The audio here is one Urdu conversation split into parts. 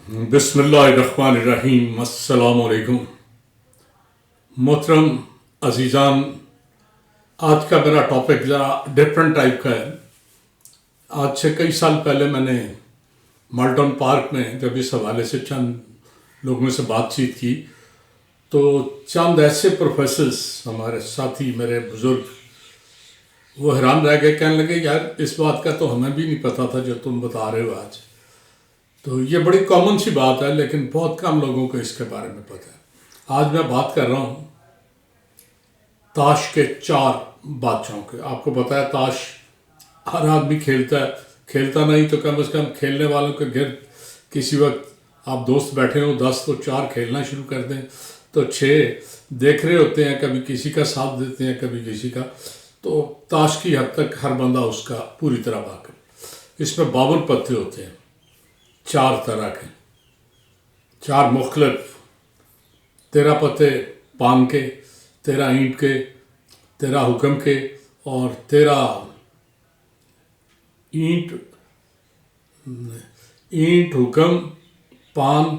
بسم اللہ الرحمن الرحیم، السلام علیکم محترم عزیزان۔ آج کا میرا ٹاپک ذرا ڈفرینٹ ٹائپ کا ہے۔ آج سے کئی سال پہلے میں نے مالٹن پارک میں جب اس حوالے سے چند لوگوں سے بات چیت کی تو چند ایسے پروفیسرز ہمارے ساتھی، میرے بزرگ، وہ حیران رہ گئے، کہنے لگے یار اس بات کا تو ہمیں بھی نہیں پتہ تھا جو تم بتا رہے ہو آج۔ تو یہ بڑی کامن سی بات ہے، لیکن بہت کم لوگوں کو اس کے بارے میں پتہ ہے۔ آج میں بات کر رہا ہوں تاش کے 4 بادشاہوں کے۔ آپ کو پتہ ہے تاش ہر آدمی کھیلتا ہے، کھیلتا نہیں تو کم از کم کھیلنے والوں کے گرد کسی وقت آپ دوست بیٹھے ہوں 10 تو 4 کھیلنا شروع کر دیں تو 6 دیکھ رہے ہوتے ہیں، کبھی کسی کا ساتھ دیتے ہیں کبھی کسی کا۔ تو تاش کی حد تک ہر بندہ اس کا پوری طرح واقف۔ اس میں 52 پتے ہوتے ہیں، 4 طرح کے، 4 مختلف، 13 پتے پان کے، 13 اینٹ کے، 13 حکم کے، اور 13 اینٹ حکم پان،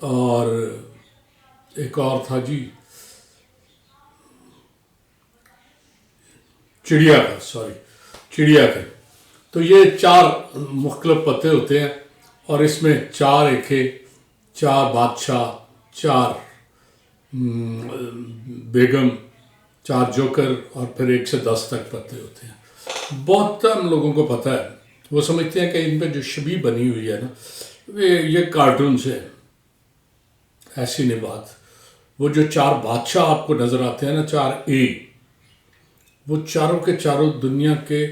اور ایک اور تھا جی چڑیا کے۔ تو یہ 4 مختلف پتے ہوتے ہیں، اور اس میں 4 ایکے، 4 بادشاہ، 4 بیگم، 4 جوکر، اور پھر 1 سے 10 تک پتے ہوتے ہیں۔ بہت کم لوگوں کو پتہ ہے، وہ سمجھتے ہیں کہ ان پہ جو شبیہ بنی ہوئی ہے نا یہ کارٹون سے ہے۔ ایسی نہیں بات۔ وہ جو 4 بادشاہ آپ کو نظر آتے ہیں نا، 4 اے، وہ چاروں کے چاروں دنیا کے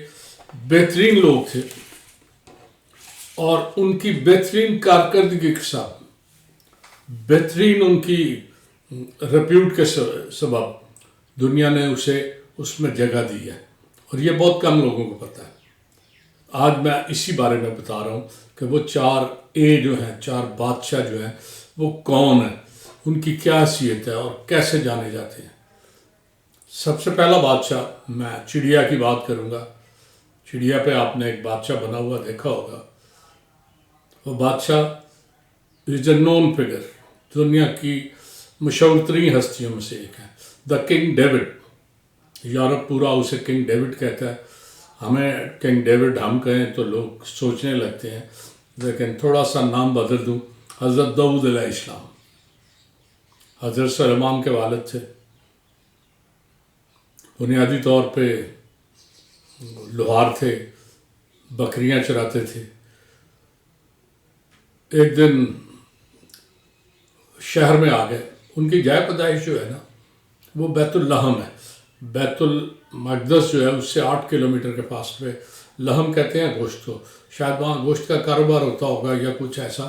بہترین لوگ تھے، اور ان کی بہترین کارکردگی کے ساتھ، بہترین ان کی ریپیوٹ کے سبب دنیا نے اسے اس میں جگہ دی ہے، اور یہ بہت کم لوگوں کو پتہ ہے۔ آج میں اسی بارے میں بتا رہا ہوں کہ وہ 4 اے جو ہیں، 4 بادشاہ جو ہیں، وہ کون ہیں، ان کی کیا حیثیت ہے اور کیسے جانے جاتے ہیں۔ سب سے پہلا بادشاہ میں چڑیا کی بات کروں گا۔ چڑیا پہ آپ نے ایک بادشاہ بنا ہوا دیکھا ہوگا۔ وہ بادشاہ از اے نون فگر، دنیا کی مشہور ترین ہستیوں میں سے ایک ہے، دا کنگ ڈیوڈ۔ یورپ پورا اسے کنگ ڈیوڈ کہتا ہے۔ ہمیں کنگ ڈیوڈ ہم کہیں تو لوگ سوچنے لگتے ہیں، لیکن تھوڑا سا نام بدل دوں، حضرت داؤد علیہ السلام حضرت سلیمان کے والد تھے۔ بنیادی طور پہ لوہار تھے، بکریاں چراتے تھے۔ ایک دن شہر میں آ گئے۔ ان کی جائے پیدائش جو ہے نا وہ بیت اللحم ہے۔ بیت المقدس جو ہے اس سے 8 کلومیٹر کے فاصلے پہ لحم کہتے ہیں گوشت کو، شاید وہاں گوشت کا کاروبار ہوتا ہوگا یا کچھ ایسا،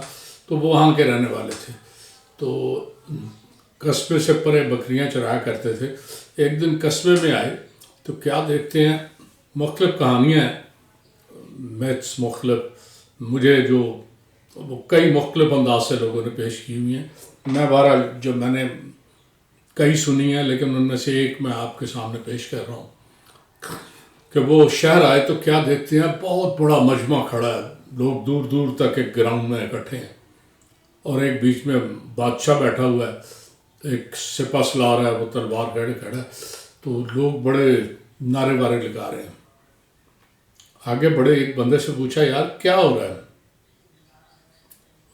تو وہ وہاں کے رہنے والے تھے۔ تو قصبے سے پرے بکریاں چرایا کرتے تھے۔ ایک دن قصبے میں آئے تو کیا دیکھتے ہیں، مختلف کہانیاں ہیں، میتھس مختلف، مجھے جو وہ کئی مختلف انداز سے لوگوں نے پیش کی ہوئی ہیں۔ میں بہرحال جو میں نے کئی سنی ہیں، لیکن ان میں سے ایک میں آپ کے سامنے پیش کر رہا ہوں کہ وہ شہر آئے تو کیا دیکھتے ہیں، بہت بڑا مجمع کھڑا ہے، لوگ دور دور تک ایک گراؤنڈ میں اکٹھے ہیں، اور ایک بیچ میں بادشاہ بیٹھا ہوا ہے، ایک سپہ سالار ہے، وہ تلوار گھڑے کھڑا ہے۔ تو لوگ بڑے نعرے وارے لگا رہے ہیں۔ آگے بڑے، ایک بندے سے پوچھا یار کیا ہو رہا ہے؟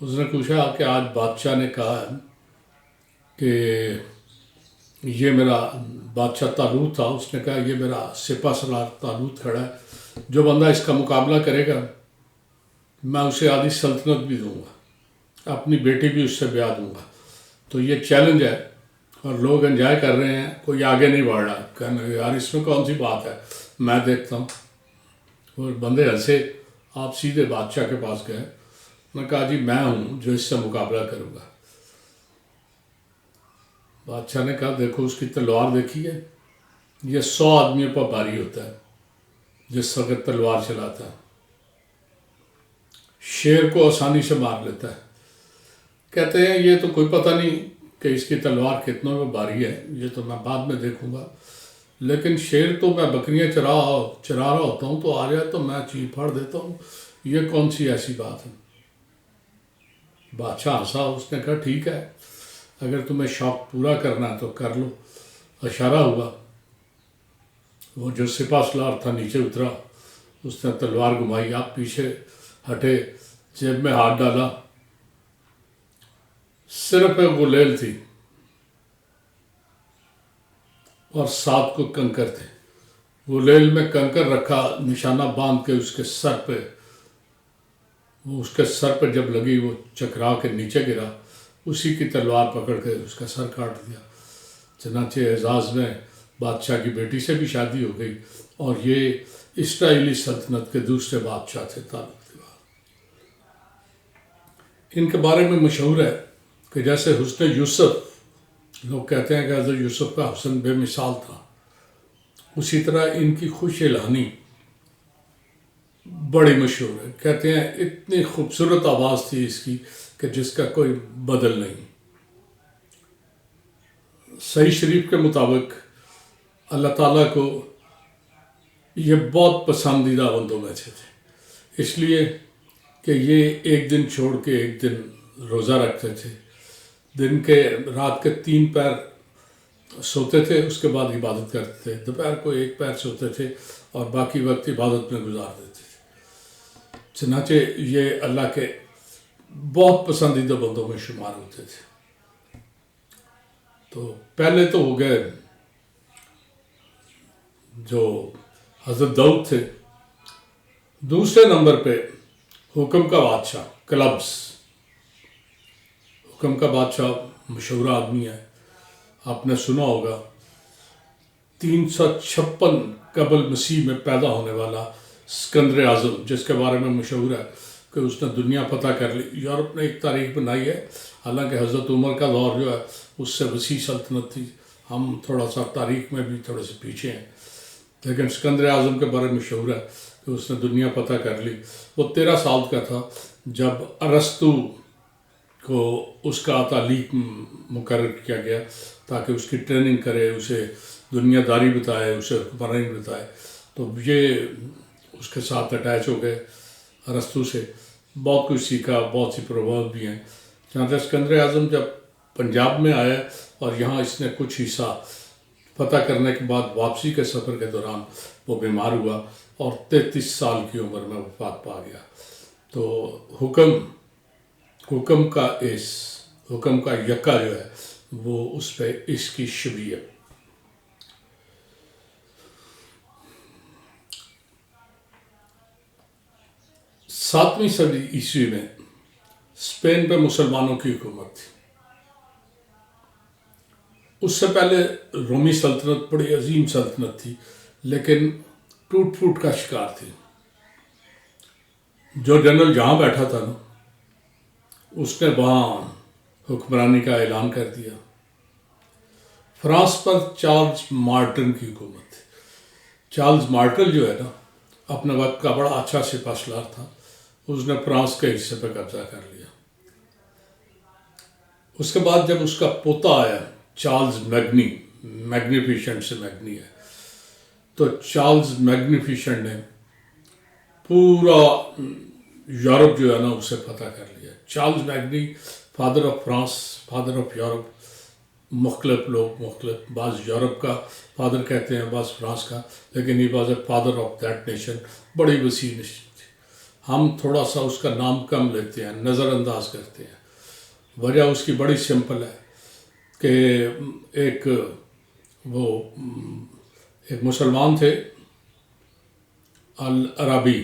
اس نے پوچھا کہ آج بادشاہ نے کہا ہے کہ یہ میرا بادشاہ طالوت تھا، اس نے کہا یہ میرا سپہ سالار طالوت کھڑا ہے، جو بندہ اس کا مقابلہ کرے گا میں اسے آدھی سلطنت بھی دوں گا، اپنی بیٹی بھی اس سے بیاہ دوں گا۔ تو یہ چیلنج ہے، اور لوگ انجوائے کر رہے ہیں، کوئی آگے نہیں بڑھ رہا، کہنے یار اس میں کون سی بات ہے، میں دیکھتا ہوں۔ اور بندے ہنسے۔ آپ سیدھے بادشاہ کے پاس گئے، میں کہا جی میں ہوں جو اس سے مقابلہ کروں گا۔ بادشاہ نے کہا دیکھو اس کی تلوار دیکھی ہے، یہ 100 آدمیوں پر بھاری ہوتا ہے جس وقت تلوار چلاتا ہے، شیر کو آسانی سے مار لیتا ہے۔ کہتے ہیں یہ تو کوئی پتہ نہیں کہ اس کی تلوار کتنوں میں بھاری ہے، یہ تو میں بعد میں دیکھوں گا، لیکن شیر تو میں بکریاں چرا رہا ہوتا ہوں تو آ جائے تو میں چیر پھاڑ دیتا ہوں، یہ کون سی ایسی بات ہے۔ بادشاہ ہنسا، اس نے کہا ٹھیک ہے، اگر تمہیں شوق پورا کرنا ہے تو کر لو۔ اشارہ ہوا، وہ جو سپہ سالار تھا نیچے اترا، اس نے تلوار گھمائی، آپ پیچھے ہٹے، جیب میں ہاتھ ڈالا، سر پہ غلیل تھی اور 7 کو کنکر تھے۔ غلیل میں کنکر رکھا، نشانہ باندھ کے اس کے سر پہ، وہ اس کے سر پہ جب لگی وہ چکرا کے نیچے گرا، اسی کی تلوار پکڑ کے اس کا سر کاٹ دیا۔ چنانچہ اعزاز میں بادشاہ کی بیٹی سے بھی شادی ہو گئی، اور یہ اسرائیلی سلطنت کے دوسرے بادشاہ تھے طالب۔ ان کے بارے میں مشہور ہے کہ جیسے حسن یوسف، لوگ کہتے ہیں کہ حضرت یوسف کا حسن بے مثال تھا، اسی طرح ان کی خوش الہانی بڑی مشہور ہے۔ کہتے ہیں اتنی خوبصورت آواز تھی اس کی کہ جس کا کوئی بدل نہیں۔ صحیح شریف کے مطابق اللہ تعالیٰ کو یہ بہت پسندیدہ بندوں میں سے تھے، اس لیے کہ یہ ایک دن چھوڑ کے ایک دن روزہ رکھتے تھے، دن کے رات کے 3 پہر سوتے تھے، اس کے بعد عبادت کرتے تھے، دوپہر کو 1 پہر سوتے تھے اور باقی وقت عبادت میں گزار دیتے تھے۔ چنانچہ یہ اللہ کے بہت پسندیدہ بندوں میں شمار ہوتے تھے۔ تو پہلے تو ہو گئے جو حضرت داؤد تھے، دوسرے نمبر پہ حکم کا بادشاہ کلبس۔ حکم کا بادشاہ مشہور آدمی ہے، آپ نے سنا ہوگا، 356 قبل مسیح میں پیدا ہونے والا اسکندر اعظم، جس کے بارے میں مشہور ہے کہ اس نے دنیا فتح کر لی۔ یورپ نے ایک تاریخ بنائی ہے، حالانکہ حضرت عمر کا دور جو ہے اس سے وسیع سلطنت تھی، ہم تھوڑا سا تاریخ میں بھی تھوڑے سے پیچھے ہیں، لیکن اسکندر اعظم کے بارے میں مشہور ہے کہ اس نے دنیا فتح کر لی۔ وہ 13 سال کا تھا جب ارسطو کو اس کا تعلیق مقرر کیا گیا تاکہ اس کی ٹریننگ کرے، اسے دنیا داری بتائے، اسے حکمرانی بتائے، تو یہ اس کے ساتھ اٹیچ ہو گئے ارسطو سے، بہت کچھ سیکھا، بہت سی پروورب بھی ہیں۔ چنانچہ اسکندر اعظم جب پنجاب میں آیا اور یہاں اس نے کچھ حصہ فتح کرنے کے بعد واپسی کے سفر کے دوران وہ بیمار ہوا اور 33 سال کی عمر میں وفات پا گیا۔ تو حکم کا یکا جو ہے وہ اس پہ اس کی شبیہ ہے۔ 7ویں صدی عیسوی میں اسپین پہ مسلمانوں کی حکومت تھی۔ اس سے پہلے رومی سلطنت بڑی عظیم سلطنت تھی، لیکن ٹوٹ پھوٹ کا شکار تھی۔ جو جنرل جہاں بیٹھا تھا نا، اس نے وہاں حکمرانی کا اعلان کر دیا۔ فرانس پر چارلز مارٹن کی حکومت تھی۔ چارلز مارٹن جو ہے نا، اپنے وقت کا بڑا اچھا سپہ سالار تھا، اس نے فرانس کے حصے پہ قبضہ کر لیا۔ اس کے بعد جب اس کا پوتا آیا چارلز میگنیفیشنٹ سے میگنی ہے، تو چارلز میگنیفیشنٹ نے پورا یورپ جو ہے نا اسے فتح کر لیا۔ Charlemagne, father of France, father of Europe, مختلف لوگ مختلف، بعض یورپ کا فادر کہتے ہیں، بعض فرانس کا، لیکن he was a father of that nation, بڑی وسیع نیشن تھی۔ ہم تھوڑا سا اس کا نام کم لیتے ہیں، نظر انداز کرتے ہیں۔ وجہ اس کی بڑی سمپل ہے کہ ایک مسلمان تھے العربی،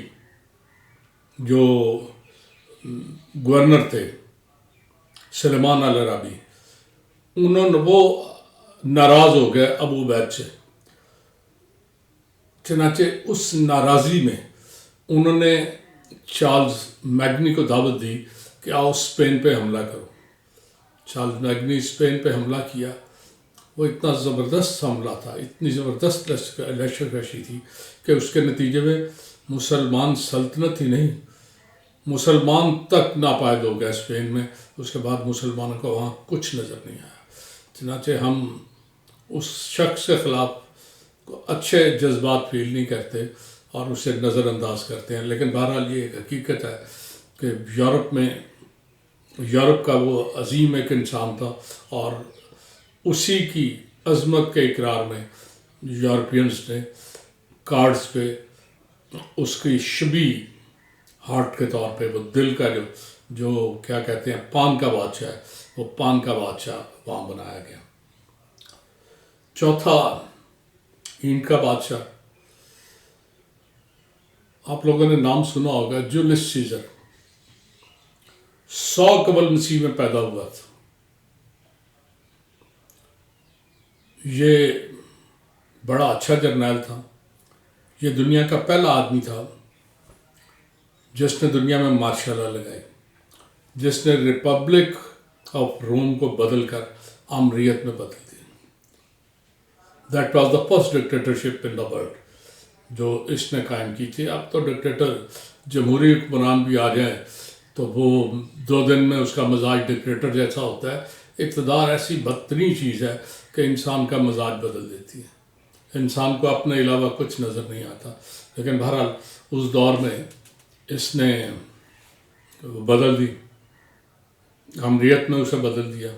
جو گورنر تھے سلیمان العربی، وہ ناراض ہو گئے ابو عبید سے۔ چنانچہ اس ناراضی میں انہوں نے چارلز میگنی کو دعوت دی کہ آؤ اسپین پہ حملہ کرو۔ چارلز میگنی اسپین پہ حملہ کیا۔ وہ اتنا زبردست حملہ تھا، اتنی زبردست لشکر کشی تھی کہ اس کے نتیجے میں مسلمان سلطنت ہی نہیں، مسلمان تک ناپائید ہو گئے اسپین میں۔ اس کے بعد مسلمانوں کو وہاں کچھ نظر نہیں آیا۔ چنانچہ ہم اس شخص کے خلاف اچھے جذبات فیل نہیں کرتے اور اسے نظر انداز کرتے ہیں، لیکن بہرحال یہ ایک حقیقت ہے کہ یورپ میں یورپ کا وہ عظیم ایک انسان تھا، اور اسی کی عظمت کے اقرار میں یورپینز نے کارڈز پہ اس کی شبی ہارٹ کے طور پہ، وہ دل کا جو کیا کہتے ہیں پان کا بادشاہ ہے، وہ پان کا بادشاہ وہاں بنایا گیا۔ چوتھا ہند کا بادشاہ، آپ لوگوں نے نام سنا ہوگا، جولیس سیزر، 100 قبل مسیح میں پیدا ہوا تھا۔ یہ بڑا اچھا جرنیل تھا، یہ دنیا کا پہلا آدمی تھا جس نے دنیا میں مارشل لا لگائی، جس نے ریپبلک آف روم کو بدل کر آمریت میں بدل دی۔ That was the first dictatorship in the world جو اس نے قائم کی تھی۔ اب تو ڈکٹیٹر جمہوری حکمران بھی آ جائیں تو وہ 2 دن میں اس کا مزاج ڈکٹیٹر جیسا ہوتا ہے۔ اقتدار ایسی بدترین چیز ہے کہ انسان کا مزاج بدل دیتی ہے، انسان کو اپنے علاوہ کچھ نظر نہیں آتا۔ لیکن بہرحال اس دور میں اس نے بدل دی، امریت میں اسے بدل دیا۔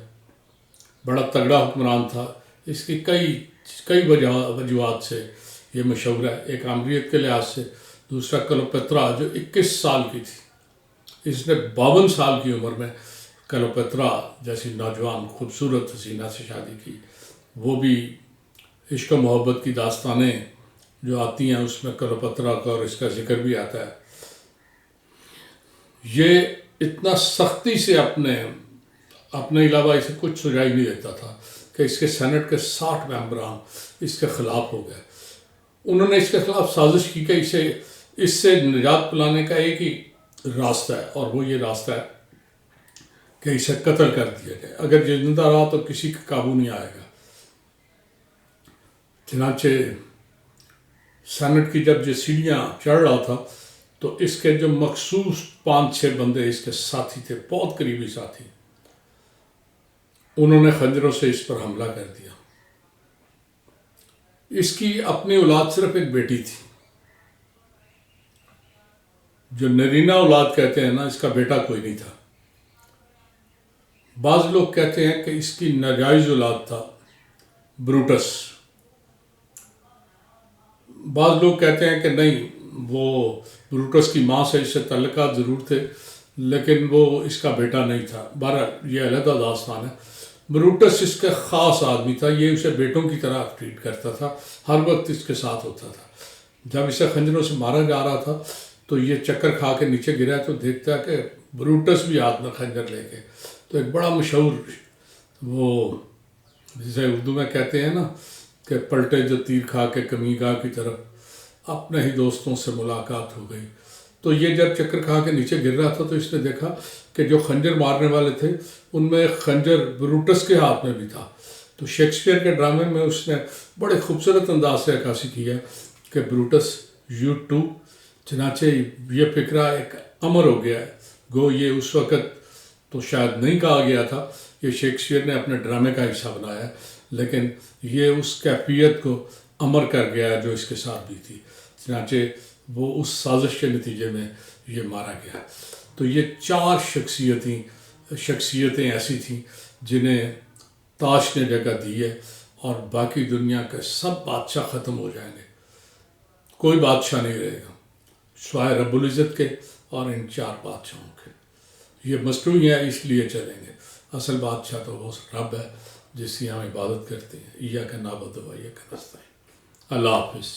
بڑا تگڑا حکمران تھا، اس کی کئی وجوہات سے یہ مشہور ہے۔ ایک امریت کے لحاظ سے، دوسرا کلوپترا جو 21 سال کی تھی، اس نے 52 سال کی عمر میں کلوپترا جیسی نوجوان خوبصورت حسینہ سے شادی کی۔ وہ بھی عشق و محبت کی داستانیں جو آتی ہیں اس میں کلوپترا کا اور اس کا ذکر بھی آتا ہے۔ یہ اتنا سختی سے اپنے علاوہ اسے کچھ سجائی نہیں دیتا تھا کہ اس کے سینٹ کے 60 ممبران اس کے خلاف ہو گئے۔ انہوں نے اس کے خلاف سازش کی کہ اس سے نجات پلانے کا ایک ہی راستہ ہے، اور وہ یہ راستہ ہے کہ اسے قتل کر دیا جائے، اگر یہ زندہ رہا تو کسی کا قابو نہیں آئے گا۔ چنانچہ سینٹ کی جب یہ سیڑھیاں چڑھ رہا تھا تو اس کے جو مخصوص 5-6 بندے اس کے ساتھی تھے، بہت قریبی ساتھی، انہوں نے خنجروں سے اس پر حملہ کر دیا۔ اس کی اپنی اولاد صرف ایک بیٹی تھی، جو نرینہ اولاد کہتے ہیں نا، اس کا بیٹا کوئی نہیں تھا۔ بعض لوگ کہتے ہیں کہ اس کی ناجائز اولاد تھا بروٹس، بعض لوگ کہتے ہیں کہ نہیں، وہ بروٹس کی ماں سے اس سے تعلقات ضرور تھے لیکن وہ اس کا بیٹا نہیں تھا۔ بہرحال یہ علیحدہ داستان ہے۔ بروٹس اس کا خاص آدمی تھا، یہ اسے بیٹوں کی طرح ٹریٹ کرتا تھا، ہر وقت اس کے ساتھ ہوتا تھا۔ جب اسے خنجروں سے مارا جا رہا تھا تو یہ چکر کھا کے نیچے گرا تو دیکھتا ہے کہ بروٹس بھی ہاتھ میں خنجر لے کے، تو ایک بڑا مشہور، وہ جسے اردو میں کہتے ہیں نا کہ پلٹے جو تیر کھا کے کمیگاہ کی طرف، اپنے ہی دوستوں سے ملاقات ہو گئی۔ تو یہ جب چکر کھا کے نیچے گر رہا تھا تو اس نے دیکھا کہ جو خنجر مارنے والے تھے ان میں ایک خنجر بروٹس کے ہاتھ میں بھی تھا۔ تو شیکسپیئر کے ڈرامے میں اس نے بڑے خوبصورت انداز سے عکاسی کی ہے کہ بروٹس یو ٹو، چنانچہ یہ فقرہ ایک امر ہو گیا ہے۔ گو یہ اس وقت تو شاید نہیں کہا گیا تھا، یہ شیکسپیئر نے اپنے ڈرامے کا حصہ بنایا ہے، لیکن یہ اس کیفیت کو امر کر گیا ہے جو اس کے ساتھ بھی تھی۔ چنانچہ وہ اس سازش کے نتیجے میں یہ مارا گیا۔ تو یہ 4 شخصیتیں ایسی تھیں جنہیں تاش نے جگہ دی ہے، اور باقی دنیا کے سب بادشاہ ختم ہو جائیں گے، کوئی بادشاہ نہیں رہے گا سوائے رب العزت کے اور ان 4 بادشاہوں کے۔ یہ مصنوعی ہے اس لیے چلیں گے، اصل بادشاہ تو وہ رب ہے جس کی ہم عبادت کرتے ہیں۔ ایاک نعبد و ایاک نستعین۔ اللہ حافظ۔